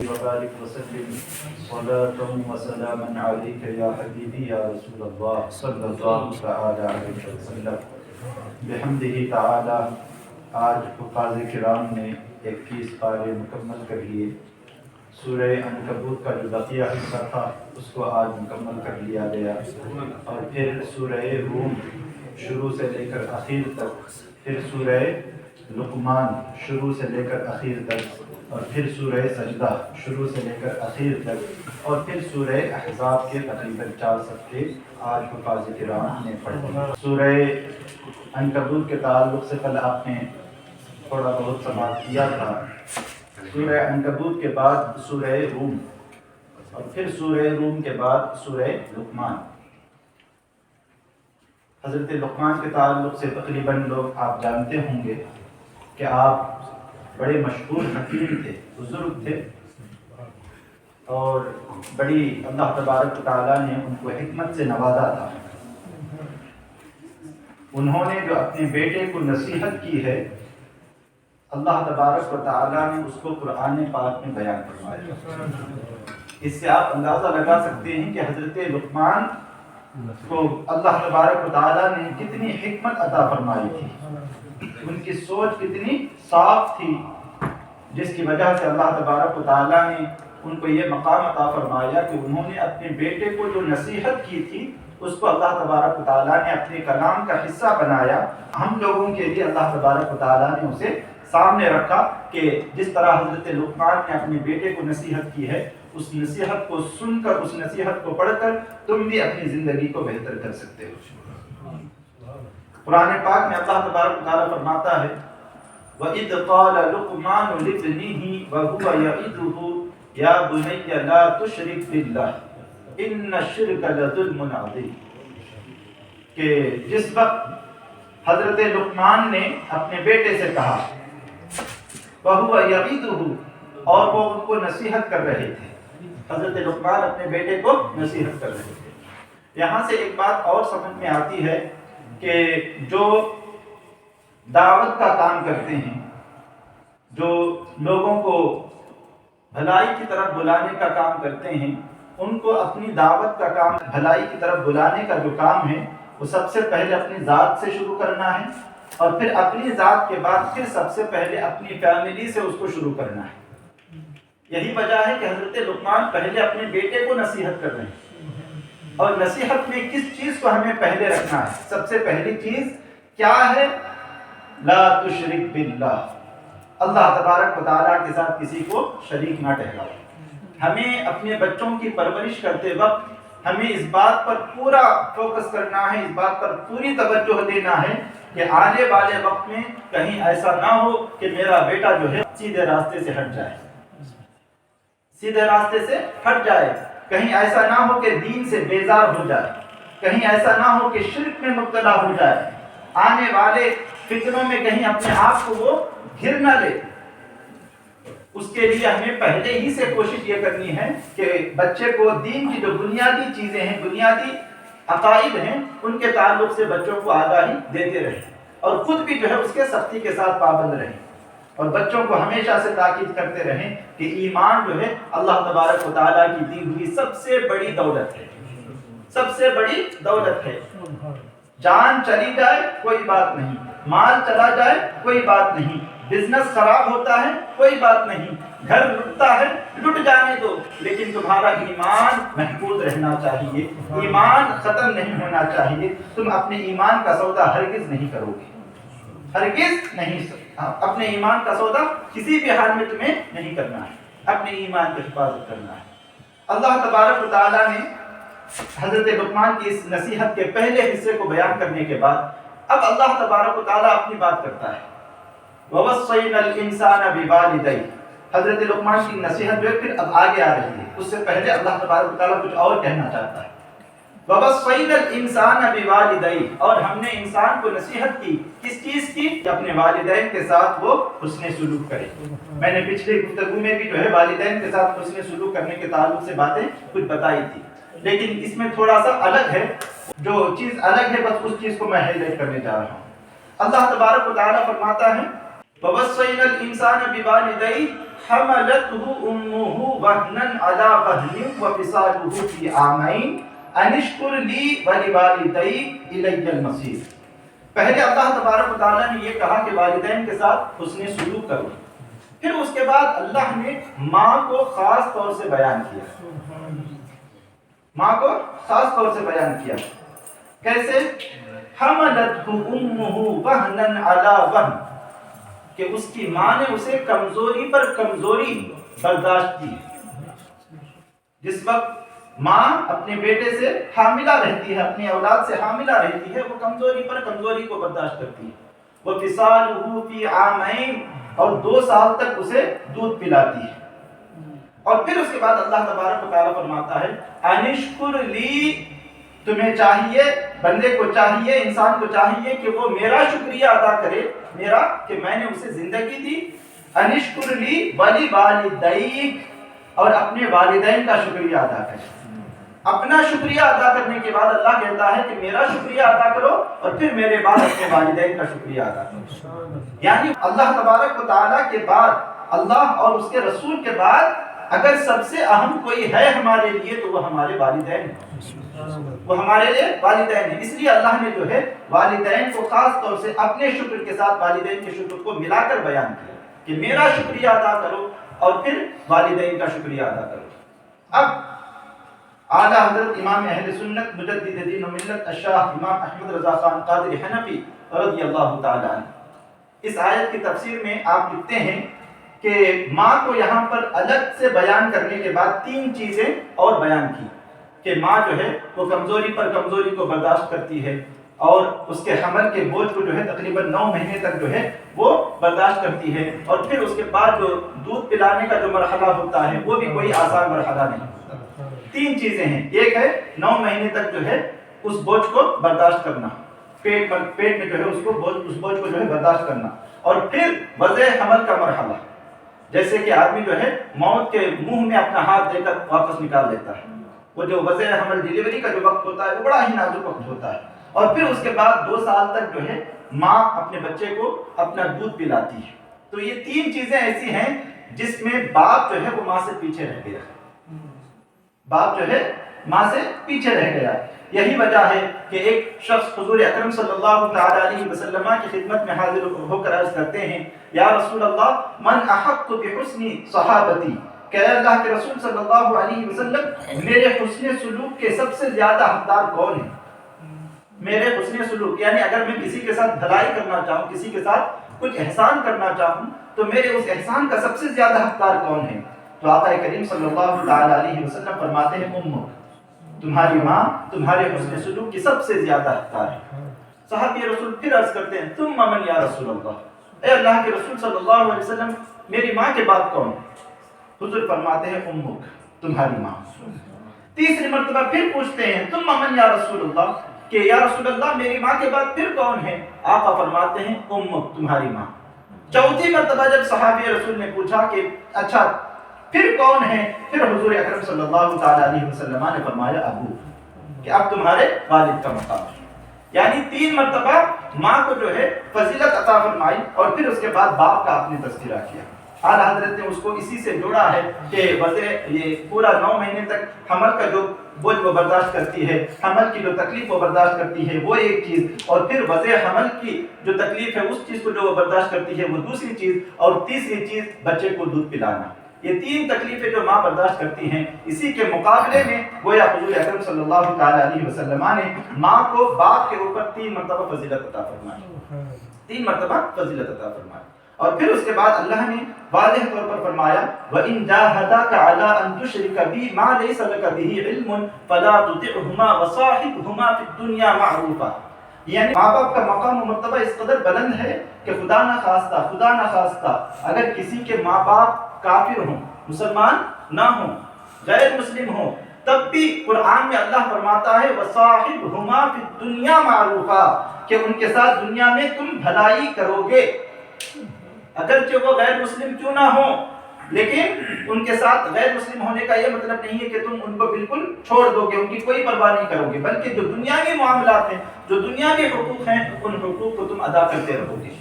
وبارك وسلم صلاة وسلاما عليك يا حبيبي يا رسول الله صلى الله تعالى عليه وسلم بحمدہ تعالی۔ آج حفاظ کرام نے 21 پارے مکمل کر لیے۔ سورہ عنکبوت کا جو بقیہ حصہ تھا اس کو آج مکمل کر لیا گیا، اور پھر سورہ روم شروع سے لے کر اخیر تک، پھر سورہ لقمان شروع سے لے کر اخیر تک، اور پھر سورہ سجدہ شروع سے لے کر اخیر تک، اور پھر سورہ احزاب کے تقریباً 4 صفحے آج حفاظ کرام نے پڑھے۔ سورہ عنکبوت کے تعلق سے کل آپ نے تھوڑا بہت سماعت کیا تھا۔ سورہ عنکبوت کے بعد سورہ روم، اور پھر سورہ روم کے بعد سورہ لقمان۔ حضرت لقمان کے تعلق سے تقریباً لوگ آپ جانتے ہوں گے کہ آپ بڑے مشہور حکیم تھے، بزرگ تھے، اور بڑی اللہ تبارک و تعالیٰ نے ان کو حکمت سے نوازا تھا۔ انہوں نے جو اپنے بیٹے کو نصیحت کی ہے، اللہ تبارک و تعالیٰ نے اس کو قرآن پاک میں بیان فرمایا۔ اس سے آپ اندازہ لگا سکتے ہیں کہ حضرت لقمان کو اللہ تبارک و تعالیٰ نے کتنی حکمت عطا فرمائی تھی، ان کی سوچ کتنی صاف تھی، جس کی وجہ سے اللہ تبارک و تعالیٰ نے ان کو یہ مقام عطا فرمایا کہ انہوں نے اپنے بیٹے کو جو نصیحت کی تھی اس کو اللہ تبارک و تعالیٰ نے اپنے کلام کا حصہ بنایا۔ ہم لوگوں کے لیے اللہ تبارک و تعالیٰ نے اسے سامنے رکھا کہ جس طرح حضرت لقمان نے اپنے بیٹے کو نصیحت کی ہے، اس نصیحت کو سن کر، اس نصیحت کو پڑھ کر تم بھی اپنی زندگی کو بہتر کر سکتے ہو۔ قرآن پاک میں اللہ تبارک و تعالیٰ فرماتا ہے وَإِذْ قَالَ لُقْمَانُ لِابْنِهِ وَهُوَ يَعِظُهُ يَا بُنَيَّ لَا تُشْرِكْ بِاللَّهِ إِنَّ الشِّرْكَ لَظُلْمٌ عَظِيمٌ، کہ جس وقت حضرت لقمان نے اپنے بیٹے سے کہا وَهُوَ يَعِظُهُ، اور وہ ان کو نصیحت کر رہے تھے، حضرت لقمان اپنے بیٹے کو نصیحت کر رہے تھے۔ یہاں سے ایک بات اور سمجھ میں آتی ہے کہ جو دعوت کا کام کرتے ہیں، جو لوگوں کو بھلائی کی طرف بلانے کا کام کرتے ہیں، ان کو اپنی دعوت کا کام، بھلائی کی طرف بلانے کا جو کام ہے، وہ سب سے پہلے اپنی ذات سے شروع کرنا ہے، اور پھر اپنی ذات کے بعد پھر سب سے پہلے اپنی فیملی سے اس کو شروع کرنا ہے۔ یہی وجہ ہے کہ حضرت لقمان پہلے اپنے بیٹے کو نصیحت کر رہے ہیں، اور نصیحت میں کس چیز کو ہمیں پہلے رکھنا ہے؟ سب سے پہلی چیز کیا ہے؟ لا تشرک باللہ، اللہ تبارک و تعالیٰ کے ساتھ کسی کو شریک نہ ٹھہراؤ۔ ہمیں اپنے بچوں کی پرورش کرتے وقت ہمیں اس بات پر پورا فوکس کرنا ہے، اس بات پر پوری توجہ دینا ہے کہ آنے والے وقت میں کہیں ایسا نہ ہو کہ میرا بیٹا جو ہے سیدھے راستے سے ہٹ جائے، سیدھے راستے سے ہٹ جائے، کہیں ایسا نہ ہو کہ دین سے بیزار ہو جائے، کہیں ایسا نہ ہو کہ شرک میں مبتلا ہو جائے، آنے والے فتنوں میں کہیں اپنے آپ کو وہ گھر نہ لے۔ اس کے لیے ہمیں پہلے ہی سے کوشش یہ کرنی ہے کہ بچے کو دین کی جو بنیادی چیزیں ہیں، بنیادی عقائد ہیں، ان کے تعلق سے بچوں کو آگاہی دیتے رہیں، اور خود بھی جو ہے اس کے سختی کے ساتھ پابند رہیں، اور بچوں کو ہمیشہ سے تاکید کرتے رہیں کہ ایمان جو ہے اللہ تبارک و تعالیٰ کی دی ہوئی سب سے بڑی دولت ہے، سب سے بڑی دولت ہے۔ جان چلی جائے کوئی بات نہیں، مال چلا جائے کوئی بات نہیں، بزنس خراب ہوتا ہے کوئی بات نہیں، گھر لٹتا ہے لٹ جانے دو، لیکن تمہارا ایمان محفوظ رہنا چاہیے، ایمان ختم نہیں ہونا چاہیے۔ تم اپنے ایمان کا سودا ہرگز نہیں کرو گے، ہرگز نہیں، اپنے ایمان کا سودا کسی بھی حال میں تمہیں نہیں کرنا ہے، اپنے ایمان کی حفاظت کرنا ہے۔ اللہ تبارک و تعالیٰ نے حضرت لقمان کی اس نصیحت کے پہلے حصے کو بیان کرنے کے بعد اب اللہ تبارک و تعالیٰ اپنی بات کرتا ہے۔ وَوَصَّيْنَا الْإِنسَانَ بِوَالِدَيْهِ، حضرت لقمان کی نصیحت جو ہے پھر اب آگے آ رہی ہے، اس سے پہلے اللہ تبارک و تعالیٰ کچھ اور کہنا چاہتا ہے۔ وَوَصَّيْنَا الْإِنسَانَ بِوَالِدَيْهِ، اور ہم نے انسان کو نصیحت کی، کس چیز کی؟ کہ اپنے والدین کے ساتھ وہ حسن سلوک کرے۔ میں نے پچھلے گفتگو میں بھی جو ہے والدین کے ساتھ حسن سلوک کرنے کے تعلق سے باتیں کچھ بتائی تھی، لیکن اس میں تھوڑا سا الگ ہے، جو چیز الگ ہے بس اس چیز کو میں ہائی لائٹ کرنے جا رہا ہوں۔ اللہ تبارک و تعالیٰ فرماتا ہے وَوَصَّيْنَا الْإِنسَانَ بِوَالِدَيْهِ حَمَلَتْهُ أُمُّهُ وَهْنًا عَلَى وَهْنٍ وَفِصَالُهُ فِي عَامَيْنِ أَنِ اشْكُرْ لِي وَلِوَالِدَيْكَ إِلَيَّ الْمَصِيرُ۔ پہلے اللہ تبارک و تعالیٰ نے یہ کہا کہ والدین کے ساتھ حسن سلوک کرو، پھر اس کے بعد اللہ نے ماں کو خاص طور سے بیان کیا، ماں کو خاص طور سے بیان کیا۔ کیسے؟ حملتہ امہ وہنا علی وہن، کہ اس کی ماں نے اسے کمزوری پر کمزوری برداشت کی۔ جس وقت ماں اپنے بیٹے سے حاملہ رہتی ہے، اپنی اولاد سے حاملہ رہتی ہے، وہ کمزوری پر کمزوری کو برداشت کرتی ہے۔ وَفِصَالُهُ فِي عَامَيْنِ، اور 2 سال تک اسے دودھ پلاتی ہے۔ اور پھر اس کے بعد اللہ تبارک و تعالیٰ فرماتا ہے انشکر لی، تمہیں چاہیے، بندے کو چاہیے، انسان کو چاہیے کہ وہ میرا شکریہ ادا کرے، میرا کہ میں نے اسے زندگی دی۔ انشکر لی ولی والدیک، اور اپنے والدین کا شکریہ ادا کرے۔ اپنا شکریہ ادا کرنے کے بعد اللہ کہتا ہے کہ میرا شکریہ ادا کرو، اور پھر میرے بعد اپنے والدین کا شکریہ ادا کرو۔ یعنی اللہ تبارک و تعالیٰ کے بعد، اللہ اور اس کے رسول کے بعد اگر سب سے اہم کوئی ہے ہمارے لیے تو وہ ہمارے والدین ہیں، وہ ہمارے لیے والدین ہیں۔ اس لیے اللہ نے جو ہے والدین کو خاص طور سے اپنے شکر کے ساتھ والدین کے شکر کو ملا کر بیان کیا کہ میرا شکریہ ادا کرو اور پھر والدین کا شکریہ ادا کرو۔ اب اعلیٰ حضرت امام اہل سنت مجدد دین و ملت الشاہ امام احمد رضا خان قادری حنفی رضی اللہ تعالیٰ عنہ اس آیت کی تفسیر میں آپ لکھتے ہیں کہ ماں کو یہاں پر الگ سے بیان کرنے کے بعد 3 چیزیں اور بیان کی کہ ماں جو ہے وہ کمزوری پر کمزوری کو برداشت کرتی ہے، اور اس کے حمل کے بوجھ کو جو ہے تقریباً 9 مہینے تک جو ہے وہ برداشت کرتی ہے، اور پھر اس کے بعد جو دودھ پلانے کا جو مرحلہ ہوتا ہے وہ بھی کوئی آسان مرحلہ نہیں ہوتا۔ 3 چیزیں ہیں، ایک ہے 9 مہینے تک جو ہے اس بوجھ کو برداشت کرنا، پیٹ میں جو ہے اس بوجھ کو جو ہے برداشت کرنا، اور پھر وضع حمل کا مرحلہ، جیسے کہ آدمی جو ہے موت کے منہ میں اپنا ہاتھ دے کر واپس نکال لیتا ہے، وہ جو وضع حمل ڈیلیوری کا جو وقت ہوتا ہے وہ بڑا ہی نازک وقت ہوتا ہے، اور پھر اس کے بعد 2 سال تک جو ہے ماں اپنے بچے کو اپنا دودھ پلاتی ہے۔ تو یہ 3 چیزیں ایسی ہیں جس میں باپ جو ہے وہ ماں سے پیچھے رہ گیا، باپ جو ہے ماں سے پیچھے رہ گیا۔ یہی وجہ ہے کہ ایک شخص حضور اکرم صلی اللہ تعالی علیہ وسلم کی خدمت میں حاضر ہو کر عرض کرتے ہیں یا رسول اللہ من احق بحسن صحابتی، کہ اللہ کے رسول صلی اللہ علیہ وسلم میرے حسن سلوک کے سب سے زیادہ حقدار کون ہیں؟ میرے حسن سلوک یعنی اگر میں کسی کے ساتھ بھلائی کرنا چاہوں، کسی کے ساتھ کچھ احسان کرنا چاہوں تو میرے اس احسان کا سب سے زیادہ حقدار کون ہے؟ تو آقا کریم صلی اللہ تعالی علیہ وسلم فرماتے ہیں امک، تمہاری ماں تمہارے حسن سلوک کی سب سے زیادہ حقدار ہے۔ صحابی رسول پھر عرض کرتے ہیں ثم من یا رسول اللہ، اے اللہ کے رسول صلی اللہ علیہ وسلم میری ماں کے بعد کون؟ حضور فرماتے ہیں امک، تمہاری ماں۔ تیسری مرتبہ پھر پوچھتے ہیں ثم من یا رسول اللہ، کہ یا رسول اللہ میری ماں کے بعد پھر کون ہے؟ آقا فرماتے ہیں امک، تمہاری ماں۔ چوتھی مرتبہ جب صحابی رسول نے پوچھا کہ اچھا پھر کون ہے؟ پھر حضور اکرم صلی اللہ تعالی علیہ وسلم نے فرمایا ابو، کہ اب تمہارے والد کا مقام ہے۔ یعنی 3 مرتبہ ماں کو جو ہے فضیلت عطا فرمائی، اور پھر اس کے بعد باپ کا آپ نے تذکرہ کیا۔ اعلیٰ حضرت نے اس کو اسی سے جوڑا ہے کہ وضع یہ پورا 9 مہینے تک حمل کا جو بوجھ وہ برداشت کرتی ہے، حمل کی جو تکلیف وہ برداشت کرتی ہے وہ ایک چیز، اور پھر وضع حمل کی جو تکلیف ہے اس چیز کو جو وہ برداشت کرتی ہے وہ دوسری چیز، اور تیسری چیز بچے کو دودھ پلانا۔ یہ 3 تکلیفیں جو ماں برداشت کرتی ہیں، اسی کے مقابلے میں گویا حضور اکرم صلی اللہ تعالی علیہ وسلم نے ماں کو باپ کے اوپر 3 مرتبہ فضیلت عطا فرمائی، 3 مرتبہ فضیلت عطا فرمائی۔ اور پھر اس کے بعد اللہ نے واضح طور پر فرمایا وَإِن جَاهَدَاكَ عَلَىٰ أَن تُشْرِكَ بِي مَا لَيْسَ لَكَ بِهِ عِلْمٌ فَلَا تُطِعْهُمَا وَصَاحِبْهُمَا فِي الدُّنْيَا مَعْرُوفًا۔ یعنی ماں باپ کا مقام و مرتبہ اس قدر بلند ہے کہ خدا نخواستہ اگر کسی کے ماں باپ کافر ہوں، مسلمان نہ ہوں، غیر مسلم ہوں، تب بھی قرآن میں اللہ فرماتا ہے وَصَاحِبْهُمَا فِي الدُّنْيَا مَعْرُوفًا، کہ ان کے ساتھ دنیا میں تم بھلائی کرو گے، اگرچہ وہ غیر مسلم کیوں نہ ہوں، لیکن ان کے ساتھ غیر مسلم ہونے کا یہ مطلب نہیں ہے کہ تم ان کو بالکل چھوڑ دو گے، ان کی کوئی پرواہ نہیں کرو گے، بلکہ جو دنیاوی معاملات ہیں، جو دنیاوی حقوق ہیں، ان حقوق کو تم ادا کرتے رہو گے۔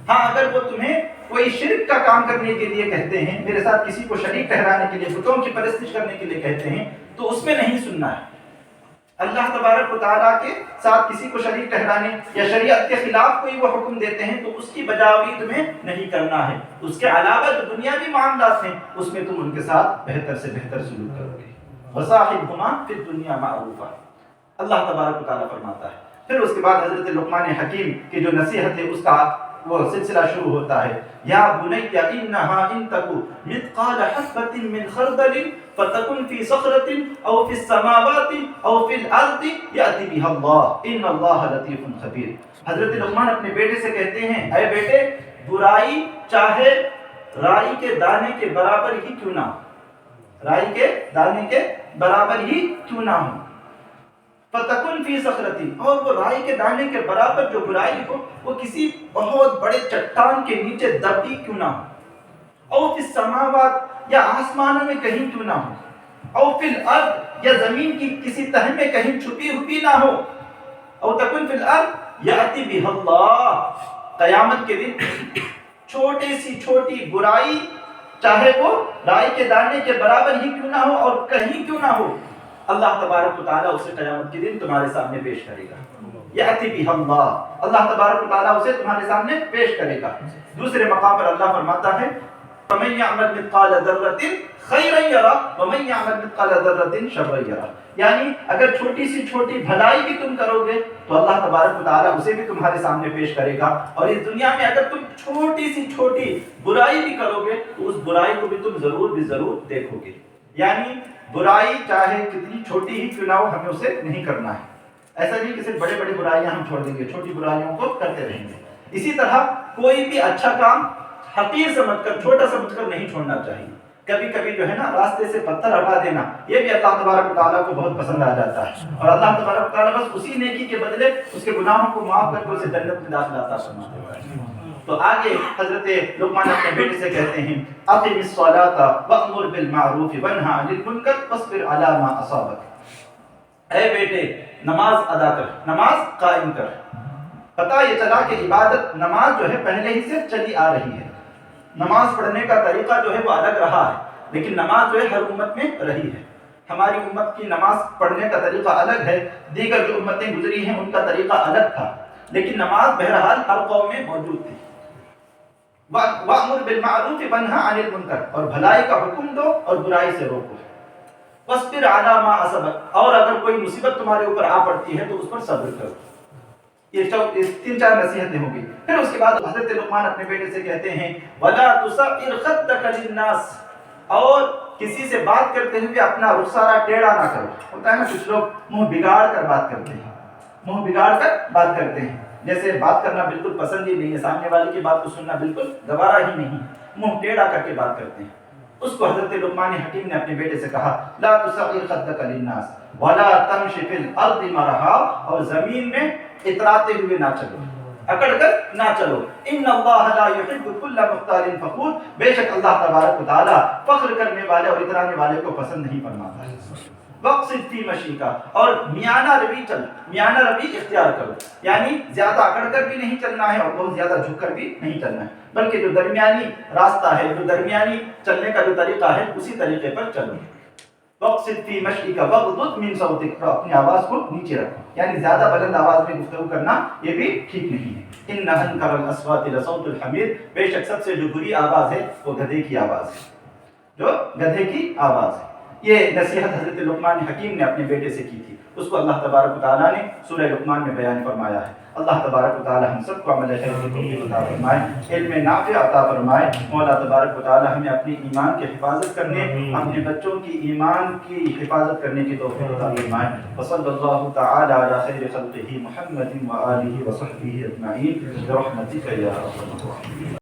ہاں اگر وہ تمہیں کوئی شرک کا کام کرنے کے لیے کہتے ہیں، میرے ساتھ کسی کو شریک ٹھہرانے کے لیے، بتوں کی پرستش کرنے کے لیے کہتے ہیں، تو اس میں نہیں سننا ہے۔ اللہ تبارک و تعالیٰ کے ساتھ کسی کو شریک ٹھہرانے یا شریعت کے خلاف کوئی وہ حکم دیتے ہیں تو اس کی بجاوری تمہیں نہیں کرنا ہے۔ اس کے علاوہ جو دنیاوی معاملات ہیں اس میں تم ان کے ساتھ بہتر سے بہتر سلوک کرو گے۔ وَصَاحِبْهُمَا فِي الدُّنْيَا مَعْرُوفًا، اللہ تبارک و تعالیٰ فرماتا ہے۔ پھر اس کے بعد حضرت لقمان حکیم کی جو نصیحت ہے اس کا وہ سلسلہ شروع ہوتا ہے۔ یا بنی انہا ان تک مثقال حبۃ من خردل فتکن فی صخرۃ او فی السماوات او فی الارض یأتی بها اللہ ان اللہ لطیف خبیر۔ حضرت لقمان اپنے بیٹے سے کہتے ہیں، اے بیٹے، برائی چاہے رائی کے دانے کے برابر ہی کیوں نہ ہو، رائی کے دانے کے برابر ہی کیوں نہ ہو، فتکن فی صخرتی، اور وہ رائی کے دانے کے برابر جو برائی ہو وہ کسی بہت بڑے چٹان کے نیچے دبی کیوں نہ ہو، او فی السماوات، یا آسمانوں میں کہیں کیوں نہ ہو، او فی الارض، یا زمین کی کسی تہہ میں کہیں چھپی ہوئی نہ ہو، او تکن فی الارض یأتی بها اللہ، قیامت کے دن چھوٹی سی چھوٹی برائی چاہے وہ رائی کے دانے کے برابر ہی کیوں نہ ہو اور کہیں کیوں نہ ہو، اللہ تبارک و تعالیٰ اسے قیامت کے دن تمہارے سامنے پیش کرے گا۔ یأتی بها اللہ، اللہ تبارک و تعالیٰ اسے تمہارے سامنے پیش کرے گا۔ دوسرے مقام پر اللہ فرماتا ہے فَمَن يَعْمَلْ مِثْقَالَ ذَرَّةٍ خَيْرًا يَرَهُ وَمَن يَعْمَلْ مِثْقَالَ ذَرَّةٍ شَرًّا يَرَهُ، یعنی اگر چھوٹی سی چھوٹی بھلائی بھی تم کرو گے تو اللہ تبارک و تعالیٰ اسے بھی تمہارے سامنے پیش کرے گا، اور اس دنیا میں اگر تم چھوٹی سی چھوٹی برائی بھی کرو گے تو اس برائی کو بھی تم ضرور دیکھو گے۔ یعنی برائی چاہے کتنی چھوٹی ہی کیوں نہ ہو ہمیں اسے نہیں کرنا ہے۔ ایسا نہیں کہ صرف بڑے بڑے برائیاں ہم چھوڑ دیں گے، چھوٹی برائیوں کو کرتے رہیں گے۔ اسی طرح کوئی بھی اچھا کام حقیر سمجھ کر، چھوٹا سمجھ کر نہیں چھوڑنا چاہیے۔ کبھی کبھی جو ہے نا راستے سے پتھر ہٹا دینا، یہ بھی اللہ تبارک و تعالیٰ کو بہت پسند آ جاتا ہے، اور اللہ تبارک و تعالیٰ بس اسی نیکی کے بدلے اس کے گناہوں کو معاف کر کے اسے جنت میں داخل عطا فرماتے ہیں۔ تو آگے حضرت لقمان اپنے بیٹے سے کہتے ہیں اقم الصلاۃ وامر بالمعروف وانہی عن المنکر واصبر علی ما اصابک، اے بیٹے نماز ادا کر، نماز قائم کر۔ پتہ یہ چلا کہ عبادت نماز جو ہے پہلے ہی سے چلی آ رہی ہے، نماز پڑھنے کا طریقہ جو ہے وہ الگ رہا ہے، لیکن نماز جو ہے ہر امت میں رہی ہے۔ ہماری امت کی نماز پڑھنے کا طریقہ الگ ہے، دیگر جو امتیں گزری ہیں ان کا طریقہ الگ تھا، لیکن نماز بہرحال ہر قوم میں موجود تھی۔ وَأْمُرْ بِالْمَعْرُوفِ وَانْهَ عَنِ الْمُنْكَرِ، اور بھلائی کا حکم دو اور برائی سے روکو۔ وَاصْبِرْ عَلَىٰ مَا أَصَابَكَ، اور اگر کوئی مصیبت تمہارے اوپر آ پڑتی ہے تو اس پر صبر کرو۔ یہ 3-4 نصیحتیں ہوں گی۔ پھر اس کے بعد حضرت لقمان اپنے بیٹے سے کہتے ہیں وَلَا تُصَعِّرْ خَدَّكَ لِلنَّاسِ، اور کسی سے بات کرتے ہوئے اپنا رخسارہ ٹیڑھا نہ کرو۔ ہوتا ہے نا کچھ لوگ منہ بگاڑ کر بات کرتے ہیں، منہ بگاڑ کر بات کرتے ہیں، جیسے بات کرنا بالکل پسند ہی نہیں ہے، سامنے والے کی بات کو سننا بالکل گوارا ہی نہیں ہے، منہ ٹیڑھا کر کے بات کرتے ہیں۔ اس کو حضرت لقمان حکیم نے اپنے بیٹے سے کہا لا تصغر خدك للناس ولا تمشي في الارض مرحا، اور زمین میں اتراتے ہوئے نہ چلو، اکڑ کر نہ چلو۔ ان اللہ لا يحب كل مختال فخور، بے شک اللہ تبارک و تعالی فخر کرنے والے اور اترانے والے کو پسند نہیں فرماتا ہے۔ وقصد فی مشیک، اور میانہ روی چل، میانہ روی اختیار کرو، یعنی زیادہ اکڑ کر بھی نہیں چلنا ہے اور بہت زیادہ جھک کر بھی نہیں چلنا ہے، بلکہ جو درمیانی راستہ ہے، جو درمیانی چلنے کا جو طریقہ ہے اسی طریقے پر چلو۔ وقصد فی مشیک واغضض من صوتک، اپنی آواز کو نیچے رکھو، یعنی زیادہ بلند آواز میں گفتگو کرنا یہ بھی ٹھیک نہیں ہے۔ ان انکر الاصوات لصوت الحمیر، بے شک سب سے جو بری آواز ہے وہ گدھے کی آواز ہے، جو گدھے کی آواز ہے۔ یہ نصیحت حضرت لقمان حکیم نے اپنے بیٹے سے کی تھی، اس کو اللہ تبارک و تعالیٰ نے سورہ لقمان میں بیان فرمایا ہے۔ اللہ تبارک و تعالیٰ ہم سب کو عمل خیر کی توفیق عطا فرمائے، علم نافع عطا فرمائے۔ مولا تبارک و تعالیٰ ہمیں اپنی ایمان کی حفاظت کرنے، اپنے بچوں کی ایمان کی حفاظت کرنے کی توفیق عطا فرمائے۔ وصلی اللہ تعالی علی خیر خلقہ محمد وآلہ وصحبہ اجمعین برحمتک یا ارحم الراحمین۔